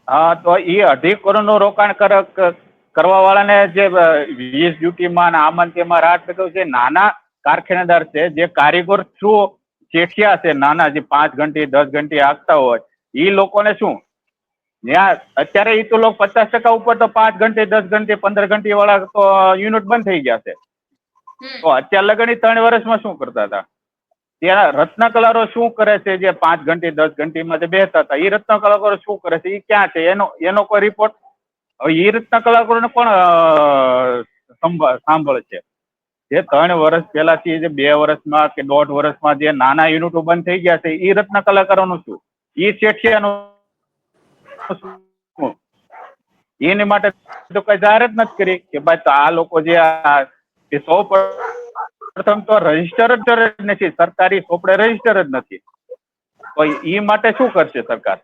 હા, તો એ 2.5 કરોડનું રોકાણ કરવા વાળાને જે વીએસ ડ્યુટીમાં આમાં તેમાં રાહત થતો છે. નાના કારખાનેદાર છે, જે કારીગર થ્રુ ચેઠિયા છે, નાના જે 5 ઘંટી 10 ઘંટી આપતા હોય, એ લોકોને શું ત્યાં અત્યારે એ તો લોકો 50% ઉપર તો 5 ઘંટી 10 ઘંટી 15 ઘંટી વાળા તો યુનિટ બંધ થઈ ગયા છે. તો અત્યાર લગન 3 વર્ષમાં શું કરતા હતા? ત્યાં રત્ન કલાકારો શું કરે છે? જે 5 ઘંટી 10 ઘંટીમાં જે બેસતા હતા, એ રત્ન કલાકારો શું કરે છે? એ ક્યાં છે? એનો કોઈ રિપોર્ટ? હવે એ રત્ન કલાકારોને કોણ સાંભળે છે? જે 3 વર્ષ પહેલાથી જે 2 વર્ષમાં કે 1.5 વર્ષમાં જે નાના યુનિટો બંધ થઈ ગયા છે, એ રત્ન કલાકારોનું શું? એ શેઠિયાનું શું? એની માટે તો કઈ જાહેરાત નથી કરી કે ભાઈ તો આ લોકો જે સૌ પ્રથમ તો રજીસ્ટર જ નથી, સરકારી ચોપડે રજીસ્ટર જ નથી. તો એ માટે શું કરશે સરકાર?